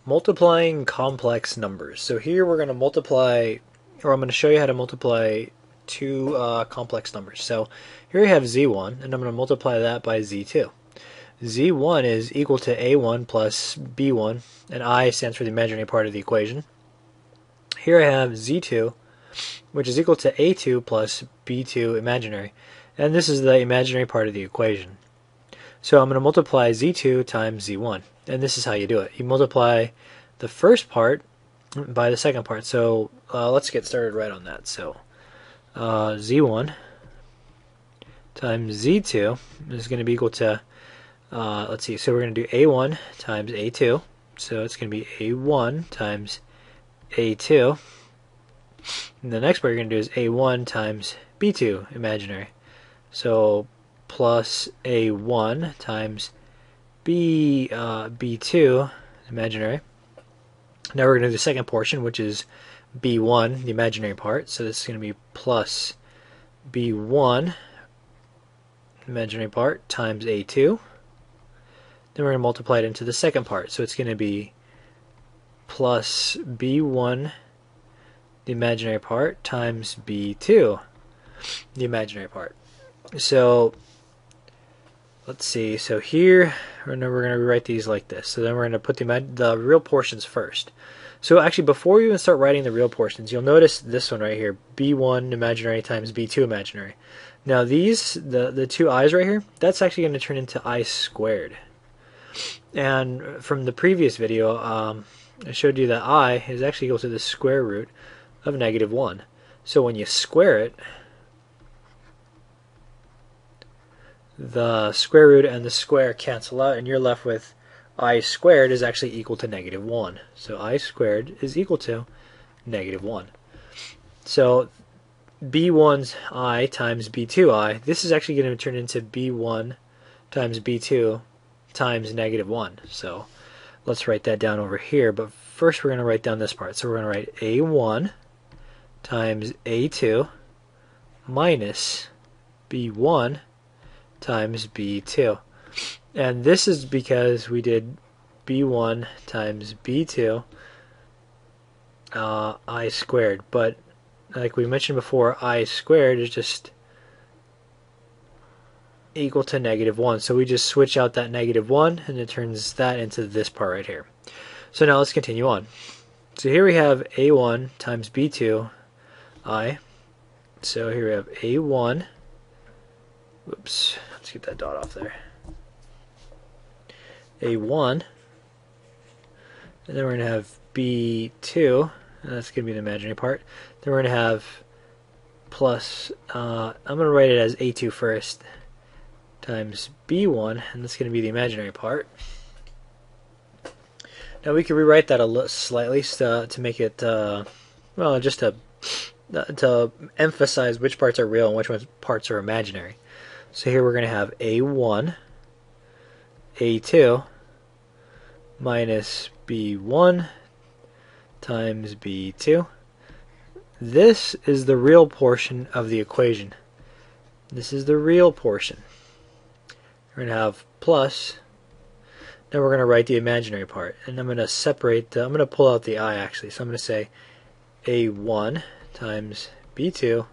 multiplying complex numbers. So here we're going to multiply, or I'm going to show you how to multiply two complex numbers. So here we have z1, and I'm going to multiply that by z2. z1 is equal to a1 plus b1, and I stands for the imaginary part of the equation. Here I have z2, which is equal to a2 plus b2 imaginary, and this is the imaginary part of the equation. So I'm going to multiply z2 times z1, and this is how you do it. You multiply the first part by the second part. So let's get started right on that. So z1 times z2 is going to be equal to, let's see, so we're going to do a1 times a2. So it's going to be a1 times a2. And the next part you're going to do is a1 times b2 imaginary. So plus a1 times b2 imaginary. Now we're going to do the second portion, which is b1, the imaginary part. So this is going to be plus b1 imaginary part times a2. Then we're going to multiply it into the second part. So it's going to be plus b1, the imaginary part, times b2, the imaginary part. So let's see. So here we're going to rewrite these like this. So then we're going to put the real portions first. So actually, before you even start writing the real portions, you'll notice this one right here, b1 imaginary times b2 imaginary. Now these, the two i's right here, that's actually going to turn into I squared. And from the previous video, I showed you that I is actually equal to the square root of -1. So when you square it, the square root and the square cancel out, and you're left with I squared is actually equal to -1. So I squared is equal to -1. So b1's I times b2 I, this is actually going to turn into b1 times b2 times -1. So let's write that down over here. But first we're going to write down this part. So we're going to write a1 times a2 minus b1 times b2. And this is because we did b1 times b2 I squared. But like we mentioned before, I squared is just equal to -1. So we just switch out that -1 and it turns that into this part right here. So now let's continue on. So here we have a1 times b2 I. So here we have a1. Whoops, let's get that dot off there. a1. And then we're going to have b2. And that's going to be the imaginary part. Then we're going to have plus, I'm going to write it as a2 first, times b1, and that's going to be the imaginary part. Now we can rewrite that a little slightly to make it, well, just to emphasize which parts are real and which parts are imaginary. So here we're going to have a1, a2, minus b1 times b2. This is the real portion of the equation. This is the real portion. We're going to have plus. Now we're going to write the imaginary part. And I'm going to separate, I'm going to pull out the I actually. So I'm going to say a1 times b2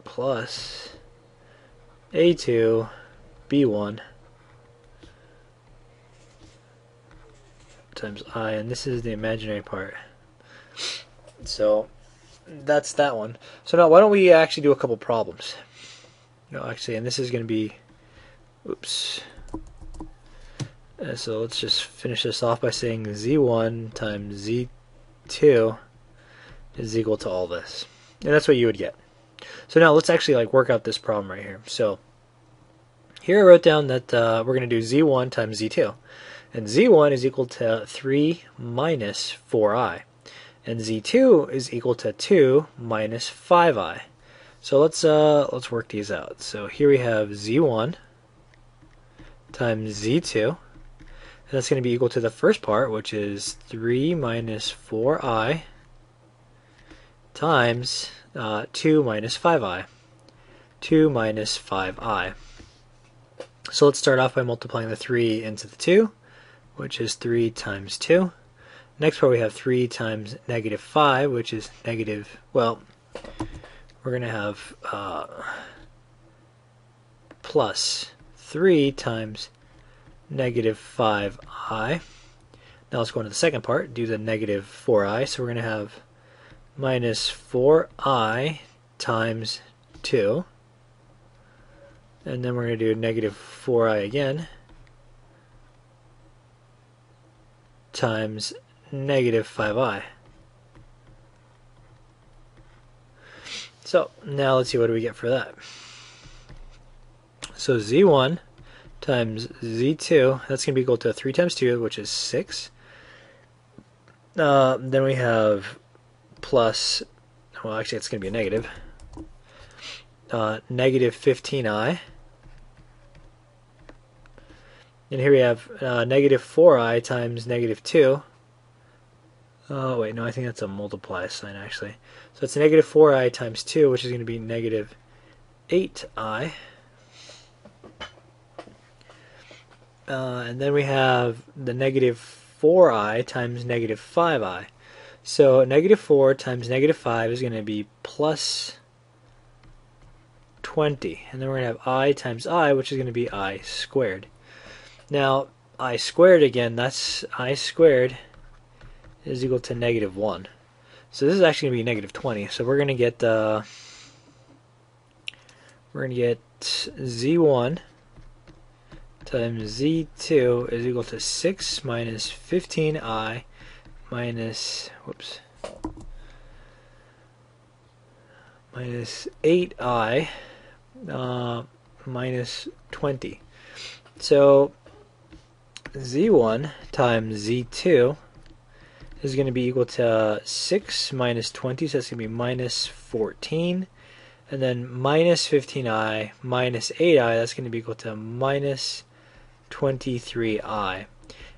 plus a2 b1 times I, and this is the imaginary part. So that's that one. So now why don't we actually do a couple problems? No, actually, and this is going to be, oops. So let's just finish this off by saying z1 times z2 is equal to all this. And that's what you would get. So now let's actually work out this problem right here. So here I wrote down that we're going to do z1 times z2. And z1 is equal to 3 minus 4i. And z2 is equal to 2 minus 5i. So let's work these out. So here we have z1 times z2. And that's going to be equal to the first part, which is 3 minus 4i times 2 minus 5i. 2 minus 5i. So let's start off by multiplying the 3 into the 2, which is 3 times 2. Next part we have 3 times negative 5, which is negative, well, we're going to have plus 3 times negative 5i. Now let's go into the second part, do the negative 4i. So we're going to have minus 4i times 2. And then we're going to do negative 4i again times negative 5i. So now let's see what do we get for that. So z1 times z2, that's going to be equal to 3 times 2, which is 6. Then we have plus, well actually it's going to be a negative, negative 15i. And here we have negative 4i times negative 2. Oh wait, no, I think that's a multiply sign actually. So it's negative 4i times 2, which is going to be negative 8i. And then we have the negative 4i times negative 5i. So negative 4 times negative 5 is going to be plus 20. And then we're going to have I times I, which is going to be I squared. Now, I squared again, that's I squared is equal to negative 1. So this is actually going to be negative 20. So we're going to get z1 times z2 is equal to 6 minus 15i minus, minus 8i minus 20. So z1 times z2 is going to be equal to 6 minus 20, so that's going to be minus 14. And then minus 15i minus 8i, that's going to be equal to minus 23i.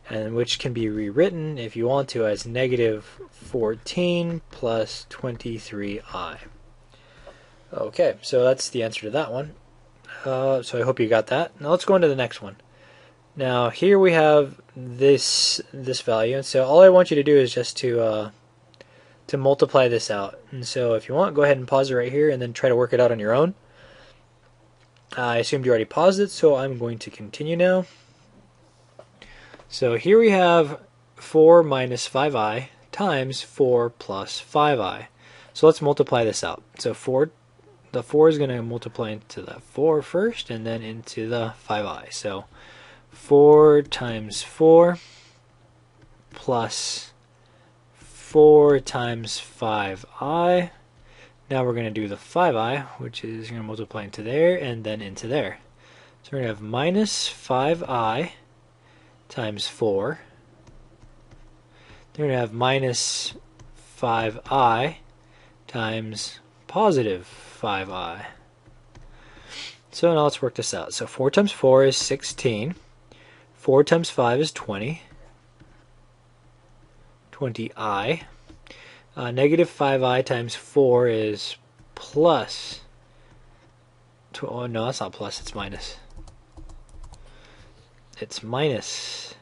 And which can be rewritten, if you want to, as negative 14 plus 23i. Okay, so that's the answer to that one. So I hope you got that. Now let's go into the next one. Now here we have this value, and so all I want you to do is just to multiply this out. And so if you want, go ahead and pause it right here and then try to work it out on your own. I assumed you already paused it, so I'm going to continue now. So here we have 4 minus 5i times 4 plus 5i. So let's multiply this out. So the 4 is going to multiply into the 4 first and then into the 5i. So 4 times 4 plus 4 times 5i. Now we're going to do the 5i, which is going to multiply into there and then into there. So we're going to have minus 5i times 4. Then we're going to have minus 5i times positive 5i. So now let's work this out. So 4 times 4 is 16. 4 times 5 is 20. 20i. Negative 5i times 4 is plus. Oh no, that's not plus, it's minus. It's minus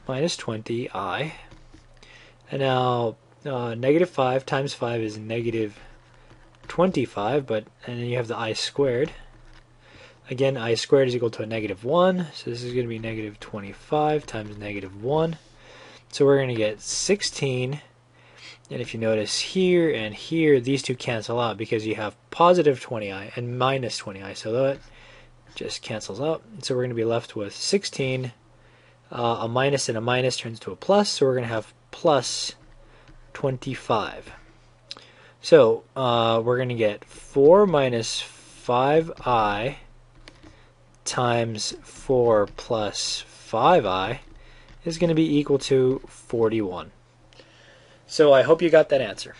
20i. And now negative 5 times 5 is negative 25, and then you have the I squared. Again, I squared is equal to a negative 1, so this is going to be negative 25 times negative 1. So we're going to get 16, and if you notice here and here, these two cancel out because you have positive 20i and minus 20i, so that just cancels out. So we're going to be left with 16. A minus and a minus turns to a plus, so we're going to have plus 25. So we're going to get 4 minus 5i times 4 plus 5i is going to be equal to 41. So I hope you got that answer.